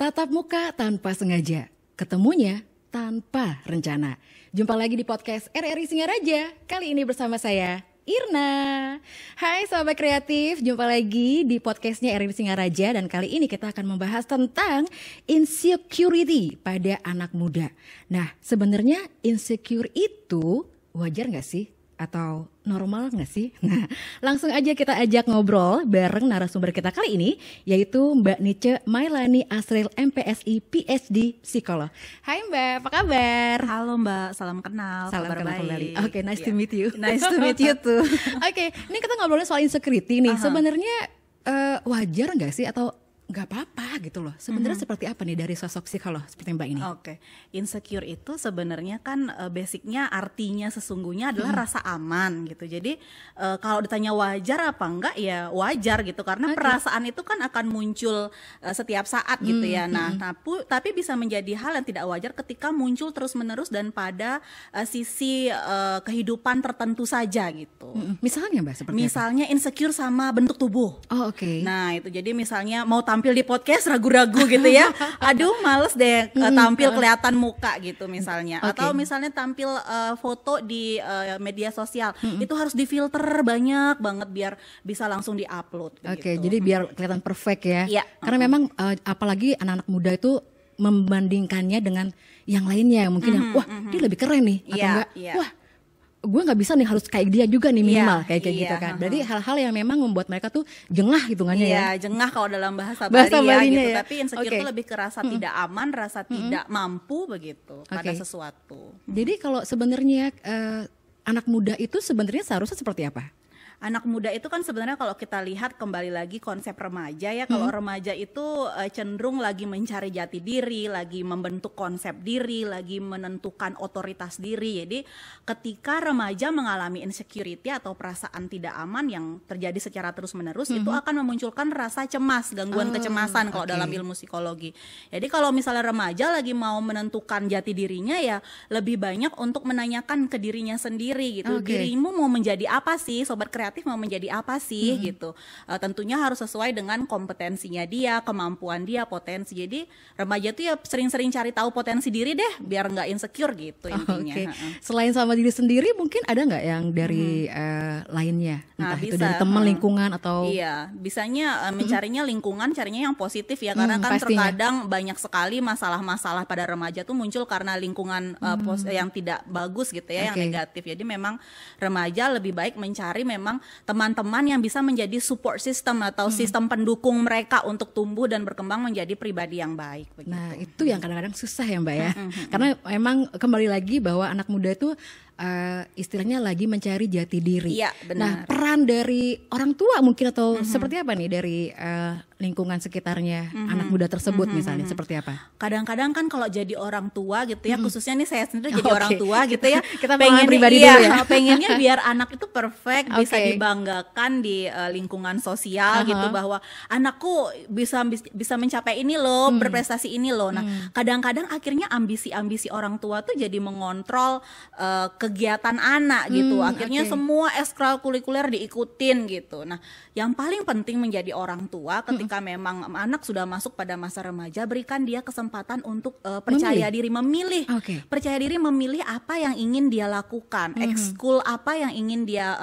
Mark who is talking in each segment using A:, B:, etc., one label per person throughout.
A: Tatap muka tanpa sengaja, ketemunya tanpa rencana. Jumpa lagi di podcast RRI Singaraja. Kali ini bersama saya, Irna. Hai sahabat kreatif, jumpa lagi di podcastnya RRI Singaraja. Dan kali ini kita akan membahas tentang insecurity pada anak muda. Nah, sebenarnya insecure itu wajar gak sih? Atau normal gak sih? Nah, langsung aja kita ajak ngobrol bareng narasumber kita kali ini, yaitu Mbak Nice Mailani Asril MPSI PhD Psikolog. Hai Mbak, apa kabar?
B: Halo Mbak, salam kenal.
A: Salam kenal kembali. Oke, nice to
B: Yeah.
A: meet you.
B: Nice to meet you too.
A: Oke, ini kita ngobrolin soal insecurity nih. Sebenarnya wajar gak sih atau gak apa-apa gitu loh? Sebenarnya seperti apa nih dari sosok psikolog seperti Mbak ini?
B: Oke, insecure itu sebenarnya kan basicnya artinya sesungguhnya adalah rasa aman gitu. Jadi kalau ditanya wajar apa enggak ya wajar gitu, karena perasaan itu kan akan muncul setiap saat gitu ya. Nah, tapi bisa menjadi hal yang tidak wajar ketika muncul terus-menerus dan pada sisi kehidupan tertentu saja gitu.
A: Misalnya Mbak seperti
B: Misalnya insecure sama bentuk tubuh.
A: apa? Oh, oke.
B: Nah itu jadi misalnya mau tampil di podcast ragu-ragu gitu ya, aduh males deh tampil kelihatan muka gitu misalnya, atau misalnya tampil foto di media sosial itu harus difilter banyak banget biar bisa langsung diupload.
A: Oke, jadi biar kelihatan perfect ya.
B: Iya.
A: Karena memang apalagi anak-anak muda itu membandingkannya dengan yang lainnya, mungkin yang wah dia lebih keren nih, atau
B: Iya,
A: enggak
B: iya.
A: wah gue nggak bisa nih, harus kayak dia juga nih minimal,
B: Iya,
A: kayak
B: iya,
A: gitu kan. Jadi hal-hal yang memang membuat mereka tuh jengah hitungannya ya.
B: Iya, jengah kalau dalam bahasa
A: Bahasa
B: Bali ya
A: Balinya
B: gitu.
A: ya.
B: Tapi insecure itu lebih ke rasa tidak aman, rasa tidak mampu begitu pada sesuatu.
A: Jadi kalau sebenarnya anak muda itu sebenarnya seharusnya seperti apa?
B: Anak muda itu kan sebenarnya kalau kita lihat kembali lagi konsep remaja ya, kalau remaja itu cenderung lagi mencari jati diri, lagi membentuk konsep diri, lagi menentukan otoritas diri. Jadi ketika remaja mengalami insecurity atau perasaan tidak aman yang terjadi secara terus-menerus, itu akan memunculkan rasa cemas, gangguan kecemasan kalau dalam ilmu psikologi. Jadi kalau misalnya remaja lagi mau menentukan jati dirinya ya lebih banyak untuk menanyakan ke dirinya sendiri gitu. Dirimu mau menjadi apa sih, sobat kreatif mau menjadi apa sih gitu. Tentunya harus sesuai dengan kompetensinya dia, kemampuan dia, potensi. Jadi remaja tuh ya sering-sering cari tahu potensi diri deh biar nggak insecure gitu intinya.
A: Selain sama diri sendiri, mungkin ada nggak yang dari lainnya? Entah itu dari teman, lingkungan atau
B: Iya, bisanya mencarinya lingkungan, carinya yang positif ya, karena kan
A: pastinya.
B: terkadang banyak sekali masalah-masalah pada remaja tuh muncul karena lingkungan yang tidak bagus gitu ya, yang negatif. Jadi memang remaja lebih baik mencari memang teman-teman yang bisa menjadi support system atau sistem pendukung mereka untuk tumbuh dan berkembang menjadi pribadi yang baik begitu.
A: Nah, itu yang kadang-kadang susah ya Mbak ya. Karena memang kembali lagi bahwa anak muda itu istilahnya lagi mencari jati diri.
B: Iya, benar.
A: Nah, peran dari orang tua mungkin atau seperti apa nih dari lingkungan sekitarnya anak muda tersebut misalnya seperti apa?
B: Kadang-kadang kan kalau jadi orang tua gitu ya, khususnya nih saya sendiri jadi orang tua gitu ya,
A: Kita pengalaman pribadi dulu ya.
B: pengennya biar anak itu perfect, bisa
A: Oke.
B: dibanggakan di lingkungan sosial gitu, bahwa anakku bisa mencapai ini loh, berprestasi ini loh. Nah, kadang-kadang akhirnya ambisi-ambisi orang tua tuh jadi mengontrol kegiatan anak gitu. Akhirnya semua ekstrakurikuler diikutin gitu. Nah, yang paling penting menjadi orang tua ketika memang anak sudah masuk pada masa remaja, berikan dia kesempatan untuk percaya diri, memilih. Percaya diri memilih apa yang ingin dia lakukan, ekskul apa yang ingin dia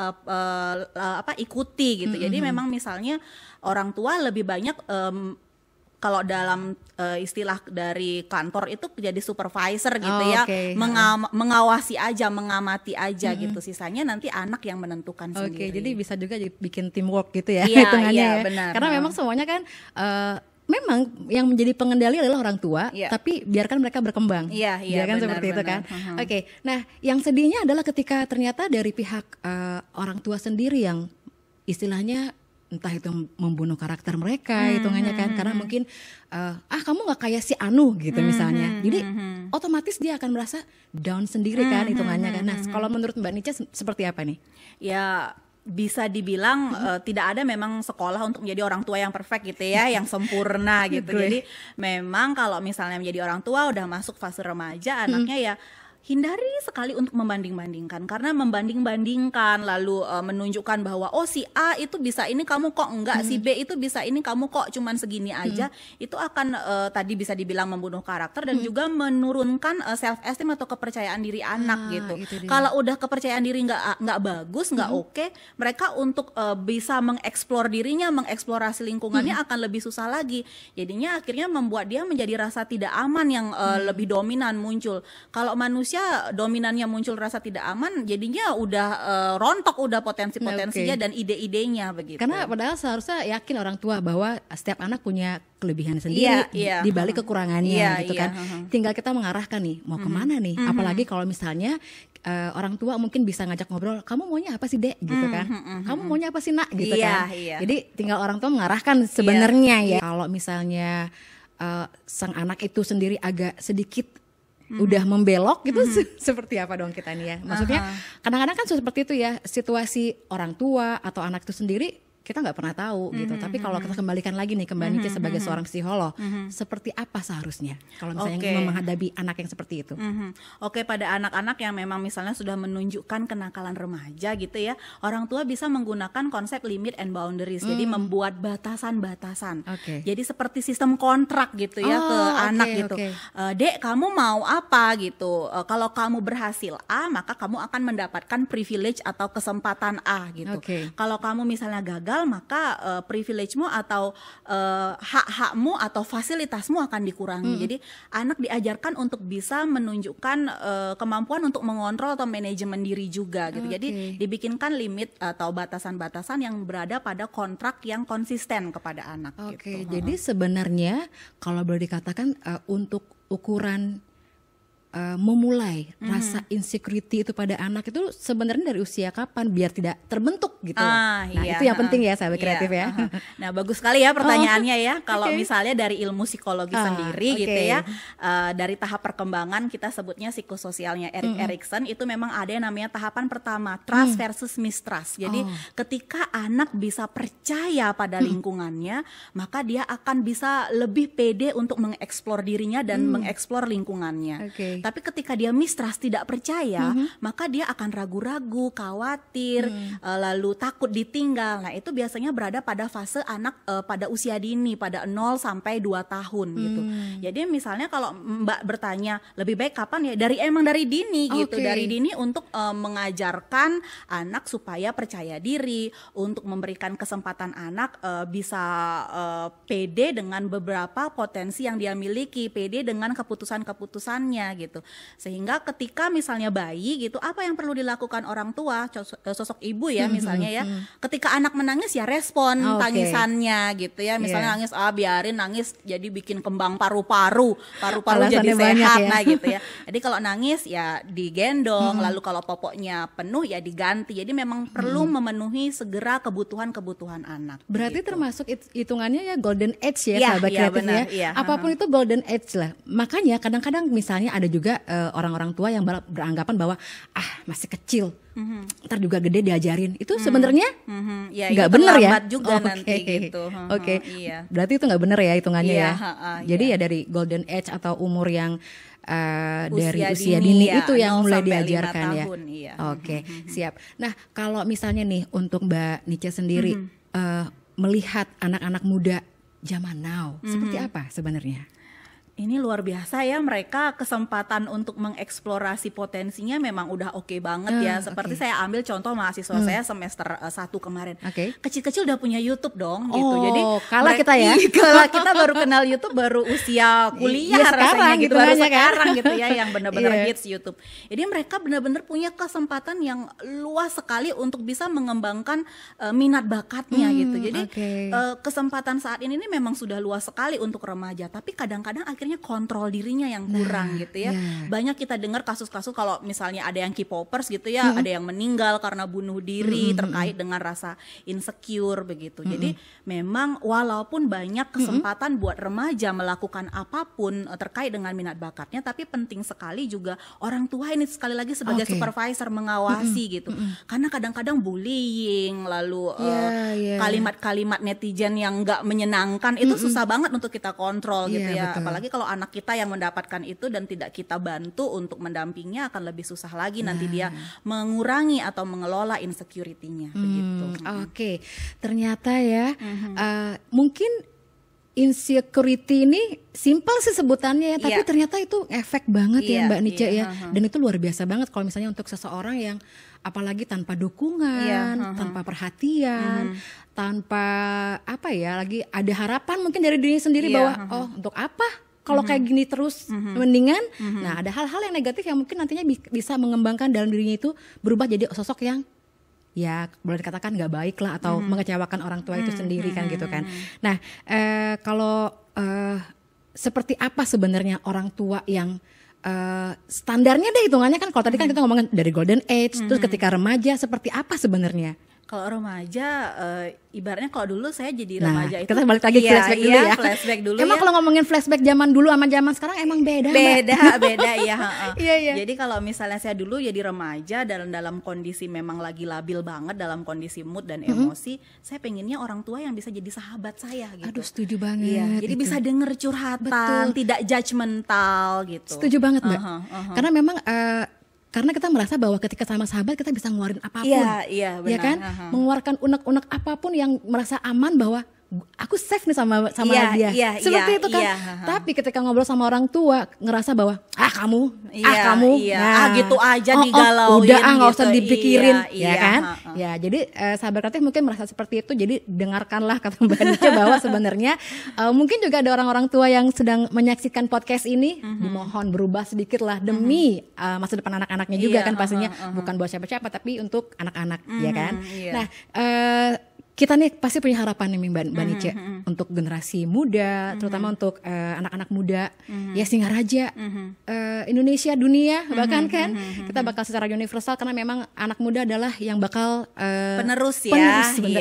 B: ikuti gitu. Jadi memang misalnya orang tua lebih banyak kalau dalam istilah dari kantor itu jadi supervisor gitu ya, mengawasi aja, mengamati aja gitu. Sisanya nanti anak yang menentukan sendiri.
A: Jadi bisa juga bikin teamwork gitu ya,
B: Iya,
A: hitungannya
B: iya,
A: ya.
B: benar.
A: Karena memang semuanya kan memang yang menjadi pengendali adalah orang tua, tapi biarkan mereka berkembang.
B: Iya,
A: Biarkan
B: benar,
A: seperti itu kan.
B: benar.
A: Nah yang sedihnya adalah ketika ternyata dari pihak orang tua sendiri yang istilahnya entah itu membunuh karakter mereka hitungannya kan, karena mungkin kamu nggak kayak si Anu gitu misalnya, jadi otomatis dia akan merasa down sendiri kan hitungannya kan. Nah kalau menurut Mbak Nice seperti apa nih?
B: Ya bisa dibilang tidak ada memang sekolah untuk menjadi orang tua yang perfect gitu ya, yang sempurna gitu. Jadi memang kalau misalnya menjadi orang tua udah masuk fase remaja, anaknya ya hindari sekali untuk membanding-bandingkan, karena membanding-bandingkan lalu menunjukkan bahwa oh si A itu bisa ini kamu kok enggak, si B itu bisa ini kamu kok cuman segini aja, itu akan tadi bisa dibilang membunuh karakter dan juga menurunkan self esteem atau kepercayaan diri anak gitu. Kalau udah kepercayaan diri nggak bagus, nggak oke, mereka untuk bisa mengeksplor dirinya, mengeksplorasi lingkungannya akan lebih susah lagi. Jadinya akhirnya membuat dia menjadi rasa tidak aman yang lebih dominan muncul. Kalau manusia dominannya muncul rasa tidak aman, jadinya udah rontok udah potensi-potensinya dan ide-idenya begitu.
A: Karena padahal seharusnya yakin orang tua bahwa setiap anak punya kelebihan sendiri di balik kekurangannya gitu kan. Tinggal kita mengarahkan nih mau kemana nih. Apalagi kalau misalnya orang tua mungkin bisa ngajak ngobrol, kamu maunya apa sih Dek gitu kan. Kamu maunya apa sih Nak gitu kan. Jadi tinggal orang tua mengarahkan sebenarnya ya. Kalau misalnya sang anak itu sendiri agak sedikit udah membelok gitu, seperti apa dong kita nih ya? Maksudnya kadang-kadang kan seperti itu ya, situasi orang tua atau anak itu sendiri kita nggak pernah tahu gitu. Tapi kalau kita kembalikan lagi nih ke Mbak Nici sebagai seorang psikolog, seperti apa seharusnya kalau misalnya menghadapi anak yang seperti itu?
B: Oke, pada anak-anak yang memang misalnya sudah menunjukkan kenakalan remaja gitu ya, orang tua bisa menggunakan konsep limit and boundaries. Jadi membuat batasan-batasan. Jadi seperti sistem kontrak gitu ya ke anak gitu. Dek, kamu mau apa gitu? Kalau kamu berhasil A, maka kamu akan mendapatkan privilege atau kesempatan A gitu. Kalau kamu misalnya gagal, maka privilege-mu atau hak-hakmu atau fasilitasmu akan dikurangi. Jadi anak diajarkan untuk bisa menunjukkan kemampuan untuk mengontrol atau manajemen diri juga gitu. Jadi dibikinkan limit atau batasan-batasan yang berada pada kontrak yang konsisten kepada anak gitu.
A: Jadi sebenarnya kalau boleh dikatakan untuk ukuran memulai rasa insecurity itu pada anak itu sebenarnya dari usia kapan biar tidak terbentuk gitu. Nah itu yang penting ya sahabat kreatif ya.
B: Nah bagus sekali ya pertanyaannya ya. Kalau misalnya dari ilmu psikologi sendiri gitu ya, dari tahap perkembangan kita sebutnya psikososialnya Erik Erikson, itu memang ada yang namanya tahapan pertama, trust versus mistrust. Jadi ketika anak bisa percaya pada lingkungannya, maka dia akan bisa lebih pede untuk mengeksplor dirinya dan mengeksplor lingkungannya. Tapi ketika dia mistrust, tidak percaya, maka dia akan ragu-ragu, khawatir, lalu takut ditinggal. Nah itu biasanya berada pada fase anak pada usia dini, pada 0 sampai 2 tahun gitu. Jadi misalnya kalau Mbak bertanya lebih baik kapan ya, dari dini gitu, dari dini untuk mengajarkan anak supaya percaya diri, untuk memberikan kesempatan anak bisa pede dengan beberapa potensi yang dia miliki, pede dengan keputusan-keputusannya gitu. Sehingga ketika misalnya bayi gitu, apa yang perlu dilakukan orang tua, sosok ibu ya misalnya ya, ketika anak menangis ya respon tangisannya gitu ya. Misalnya nangis, biarin nangis, jadi bikin kembang paru-paru jadi sehat ya. Nah gitu ya. Jadi kalau nangis ya digendong, lalu kalau popoknya penuh ya diganti. Jadi memang perlu memenuhi segera kebutuhan anak.
A: Berarti
B: gitu.
A: Termasuk hitungannya ya golden age ya sahabat kreatif benar, ya. Apapun itu golden age lah. Makanya kadang-kadang misalnya ada juga orang-orang tua yang beranggapan bahwa masih kecil, ntar juga gede diajarin. Itu sebenarnya nggak benar ya?
B: Juga nanti gitu.
A: Berarti itu nggak benar ya hitungannya ya. Jadi ya dari golden age atau umur yang dari usia dini itu yang mulai diajarkan ya. Siap. Nah kalau misalnya nih untuk Mbak Nici sendiri melihat anak-anak muda zaman now seperti apa sebenarnya?
B: Ini luar biasa ya, mereka kesempatan untuk mengeksplorasi potensinya memang udah oke banget ya. Seperti saya ambil contoh mahasiswa saya semester 1 kemarin. Kecil-kecil udah punya YouTube dong gitu. Jadi
A: kalah kita ya.
B: Kalah kita baru kenal YouTube baru usia kuliah rasanya gitu, baru sekarang gitu ya yang benar-benar hits YouTube. Jadi mereka benar-benar punya kesempatan yang luas sekali untuk bisa mengembangkan minat bakatnya gitu. Jadi kesempatan saat ini memang sudah luas sekali untuk remaja, tapi kadang-kadang akhirnya kontrol dirinya yang kurang gitu ya. Banyak kita dengar kasus-kasus kalau misalnya ada yang K-popers gitu ya, ada yang meninggal karena bunuh diri terkait dengan rasa insecure begitu. Jadi memang walaupun banyak kesempatan buat remaja melakukan apapun terkait dengan minat bakatnya, tapi penting sekali juga orang tua ini sekali lagi sebagai supervisor mengawasi gitu. Karena kadang-kadang bullying, lalu kalimat-kalimat netizen yang nggak menyenangkan itu susah banget untuk kita kontrol gitu ya. Apalagi kalau anak kita yang mendapatkan itu dan tidak kita bantu untuk mendampingnya, akan lebih susah lagi nanti dia mengurangi atau mengelola insecurity-nya begitu.
A: Oke. Ternyata ya mungkin insecurity ini simpel sih sebutannya ya, tapi ternyata itu efek banget ya Mbak Nice ya. Dan itu luar biasa banget kalau misalnya untuk seseorang yang apalagi tanpa dukungan, tanpa perhatian, tanpa apa ya, lagi ada harapan mungkin dari dirinya sendiri bahwa oh untuk apa kalau kayak gini terus, mendingan. Nah ada hal-hal yang negatif yang mungkin nantinya bisa mengembangkan dalam dirinya itu berubah jadi sosok yang ya boleh dikatakan nggak baik lah atau mengecewakan orang tua itu sendiri kan gitu kan. Nah kalau seperti apa sebenarnya orang tua yang standarnya deh hitungannya kan, kalau tadi kan kita ngomongin dari golden age, terus ketika remaja seperti apa sebenarnya?
B: Kalau remaja, ibaratnya kalau dulu saya jadi remaja itu.
A: Kita balik lagi flashback dulu ya.
B: Flashback dulu.
A: Emang kalau ngomongin flashback zaman dulu sama zaman sekarang emang beda.
B: Beda ya.
A: Iya.
B: Jadi kalau misalnya saya dulu jadi remaja dalam kondisi memang lagi labil banget, dalam kondisi mood dan emosi, saya pengennya orang tua yang bisa jadi sahabat saya gitu.
A: Aduh setuju banget.
B: Iya, jadi bisa denger curhatan, tidak judgmental gitu.
A: Setuju banget Mbak. Karena memang karena kita merasa bahwa ketika sama sahabat kita bisa ngeluarin apapun,
B: iya benar,
A: ya kan, mengeluarkan unek-unek apapun yang merasa aman bahwa aku safe nih sama dia, seperti itu kan. Tapi ketika ngobrol sama orang tua ngerasa bahwa kamu, nah,
B: gitu aja digalauin,
A: udah nggak usah
B: gitu.
A: dipikirin, ya kan. Ya jadi sahabat kreatif mungkin merasa seperti itu. Jadi dengarkanlah kata Mbak Nice bahwa sebenarnya mungkin juga ada orang-orang tua yang sedang menyaksikan podcast ini, dimohon berubah sedikit lah demi masa depan anak-anaknya juga kan pastinya, bukan buat siapa-siapa tapi untuk anak-anak, ya kan. Nah kita nih pasti punya harapan nih Mbak Nice untuk generasi muda, terutama untuk anak-anak muda, ya Singaraja, Indonesia, dunia bahkan kan kita bakal secara universal, karena memang anak muda adalah yang bakal
B: penerus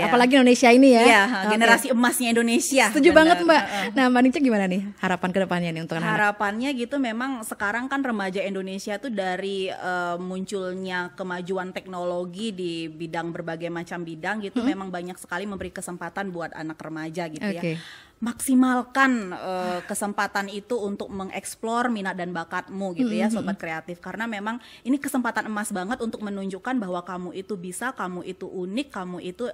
A: apalagi Indonesia ini ya,
B: generasi emasnya Indonesia.
A: Setuju banget Mbak. Nah Mbak Nice gimana nih harapan kedepannya nih untuk anak-anak?
B: Harapannya gitu, memang sekarang kan remaja Indonesia tuh dari munculnya kemajuan teknologi di bidang berbagai macam bidang gitu, memang banyak sekali memberi kesempatan buat anak remaja gitu ya. Maksimalkan kesempatan itu untuk mengeksplor minat dan bakatmu gitu ya sobat kreatif, karena memang ini kesempatan emas banget untuk menunjukkan bahwa kamu itu bisa, kamu itu unik, kamu itu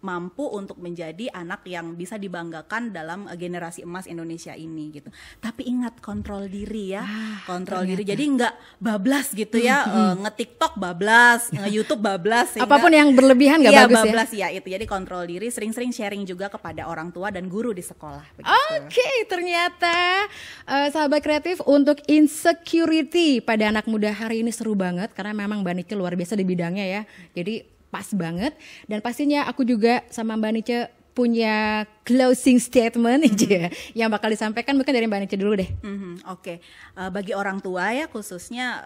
B: mampu untuk menjadi anak yang bisa dibanggakan dalam generasi emas Indonesia ini gitu. Tapi ingat, kontrol diri ya, kontrol diri. Jadi nggak bablas gitu ya, nge-TikTok bablas, nge-YouTube bablas.
A: Apapun yang berlebihan nggak bagus
B: bablas, ya itu. Jadi kontrol diri, sering-sering sharing juga kepada orang tua dan guru di sekolah.
A: Oke, ternyata sahabat kreatif, untuk insecurity pada anak muda hari ini seru banget, karena memang Mbak Nice luar biasa di bidangnya ya. Jadi pas banget, dan pastinya aku juga sama Mbak Nice punya closing statement yang bakal disampaikan, mungkin dari Mbak Nice dulu deh.
B: Oke. Bagi orang tua ya khususnya,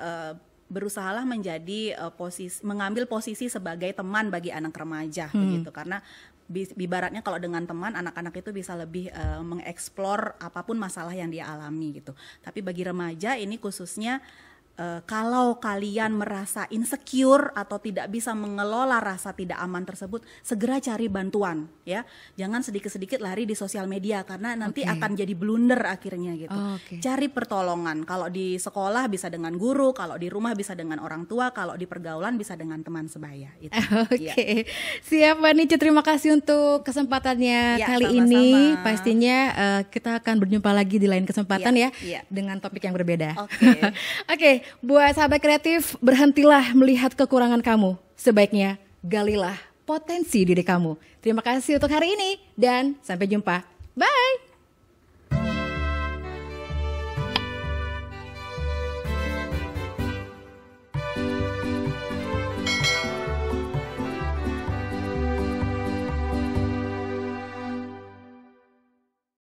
B: berusahalah menjadi mengambil posisi sebagai teman bagi anak remaja begitu, karena ibaratnya kalau dengan teman, anak-anak itu bisa lebih mengeksplor apapun masalah yang dia alami gitu. Tapi bagi remaja ini khususnya, kalau kalian merasa insecure atau tidak bisa mengelola rasa tidak aman tersebut, segera cari bantuan ya. Jangan sedikit-sedikit lari di sosial media, karena nanti akan jadi blunder akhirnya gitu. Cari pertolongan. Kalau di sekolah bisa dengan guru, kalau di rumah bisa dengan orang tua, kalau di pergaulan bisa dengan teman sebaya.
A: Siap Mbak Nice, terima kasih untuk kesempatannya kali ini. Pastinya kita akan berjumpa lagi di lain kesempatan dengan topik yang berbeda. Oke. Buat sahabat kreatif, berhentilah melihat kekurangan kamu. Sebaiknya galilah potensi diri kamu. Terima kasih untuk hari ini dan sampai jumpa. Bye.